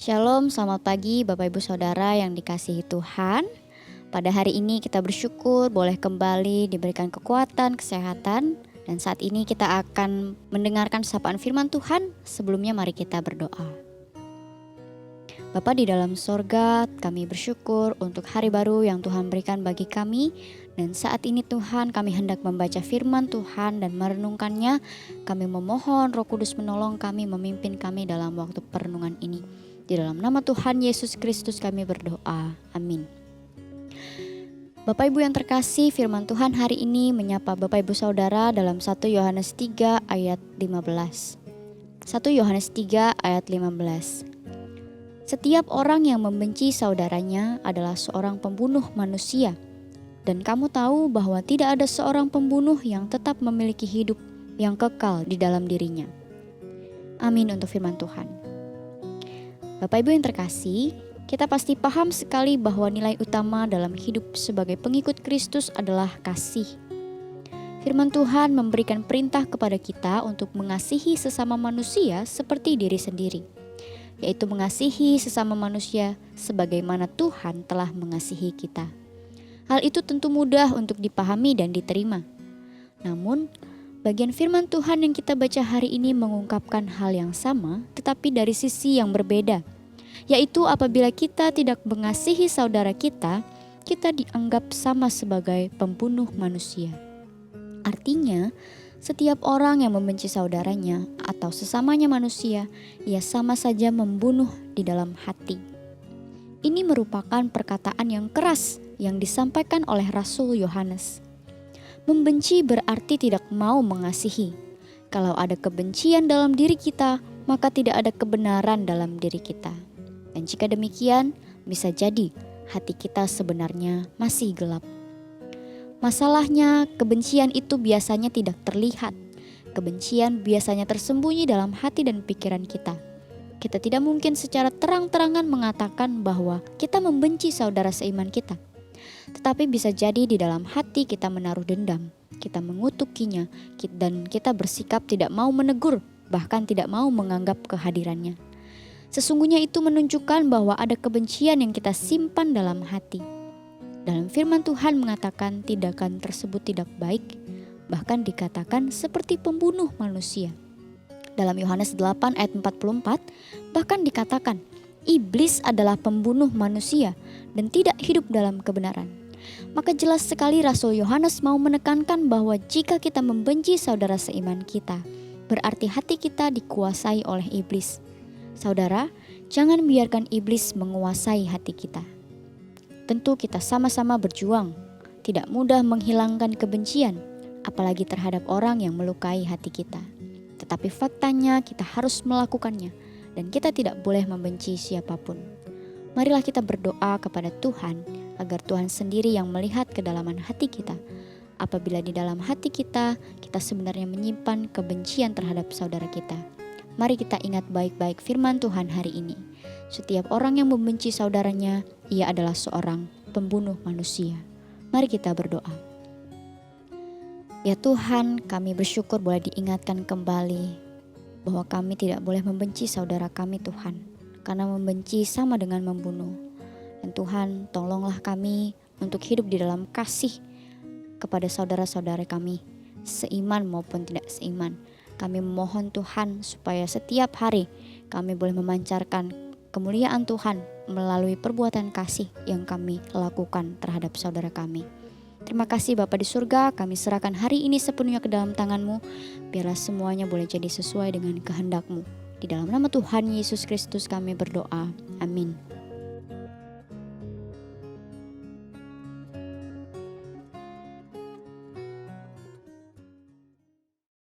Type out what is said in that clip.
Shalom, selamat pagi Bapak Ibu Saudara yang dikasihi Tuhan. Pada hari ini kita bersyukur boleh kembali diberikan kekuatan, kesehatan. Dan saat ini kita akan mendengarkan sapaan firman Tuhan. Sebelumnya mari kita berdoa. Bapa di dalam sorga, kami bersyukur untuk hari baru yang Tuhan berikan bagi kami. Dan saat ini Tuhan, kami hendak membaca firman Tuhan dan merenungkannya. Kami memohon Roh Kudus menolong kami, memimpin kami dalam waktu perenungan ini. Di dalam nama Tuhan Yesus Kristus kami berdoa. Amin. Bapak Ibu yang terkasih, firman Tuhan hari ini menyapa Bapak Ibu Saudara dalam 1 Yohanes 3 ayat 15. 1 Yohanes 3 ayat 15. Setiap orang yang membenci saudaranya adalah seorang pembunuh manusia. Dan kamu tahu bahwa tidak ada seorang pembunuh yang tetap memiliki hidup yang kekal di dalam dirinya. Amin untuk firman Tuhan. Bapak Ibu yang terkasih, kita pasti paham sekali bahwa nilai utama dalam hidup sebagai pengikut Kristus adalah kasih. Firman Tuhan memberikan perintah kepada kita untuk mengasihi sesama manusia seperti diri sendiri, yaitu mengasihi sesama manusia sebagaimana Tuhan telah mengasihi kita. Hal itu tentu mudah untuk dipahami dan diterima. Namun, bagian firman Tuhan yang kita baca hari ini mengungkapkan hal yang sama tetapi dari sisi yang berbeda. Yaitu apabila kita tidak mengasihi saudara kita, kita dianggap sama sebagai pembunuh manusia. Artinya, setiap orang yang membenci saudaranya atau sesamanya manusia, ia sama saja membunuh di dalam hati. Ini merupakan perkataan yang keras yang disampaikan oleh Rasul Yohanes. Membenci berarti tidak mau mengasihi. Kalau ada kebencian dalam diri kita, maka tidak ada kebenaran dalam diri kita. Dan jika demikian, bisa jadi hati kita sebenarnya masih gelap. Masalahnya, kebencian itu biasanya tidak terlihat. Kebencian biasanya tersembunyi dalam hati dan pikiran kita. Kita tidak mungkin secara terang-terangan mengatakan bahwa kita membenci saudara seiman kita. Tetapi bisa jadi di dalam hati kita menaruh dendam, kita mengutukinya, dan kita bersikap tidak mau menegur, bahkan tidak mau menganggap kehadirannya. Sesungguhnya itu menunjukkan bahwa ada kebencian yang kita simpan dalam hati. Dalam firman Tuhan mengatakan tindakan tersebut tidak baik, bahkan dikatakan seperti pembunuh manusia. Dalam Yohanes 8 ayat 44, bahkan dikatakan iblis adalah pembunuh manusia dan tidak hidup dalam kebenaran. Maka jelas sekali Rasul Yohanes mau menekankan bahwa jika kita membenci saudara seiman kita, berarti hati kita dikuasai oleh iblis. Saudara, jangan biarkan iblis menguasai hati kita. Tentu kita sama-sama berjuang, tidak mudah menghilangkan kebencian, apalagi terhadap orang yang melukai hati kita. Tetapi faktanya kita harus melakukannya, dan kita tidak boleh membenci siapapun. Marilah kita berdoa kepada Tuhan, agar Tuhan sendiri yang melihat kedalaman hati kita. Apabila di dalam hati kita, kita sebenarnya menyimpan kebencian terhadap saudara kita. Mari kita ingat baik-baik firman Tuhan hari ini. Setiap orang yang membenci saudaranya, ia adalah seorang pembunuh manusia. Mari kita berdoa. Ya Tuhan, kami bersyukur boleh diingatkan kembali bahwa kami tidak boleh membenci saudara kami Tuhan. Karena membenci sama dengan membunuh. Dan Tuhan, tolonglah kami untuk hidup di dalam kasih kepada saudara-saudara kami, seiman maupun tidak seiman. Kami memohon Tuhan supaya setiap hari kami boleh memancarkan kemuliaan Tuhan melalui perbuatan kasih yang kami lakukan terhadap saudara kami. Terima kasih Bapa di surga, kami serahkan hari ini sepenuhnya ke dalam tangan-Mu. Biarlah semuanya boleh jadi sesuai dengan kehendak-Mu. Di dalam nama Tuhan Yesus Kristus kami berdoa. Amin.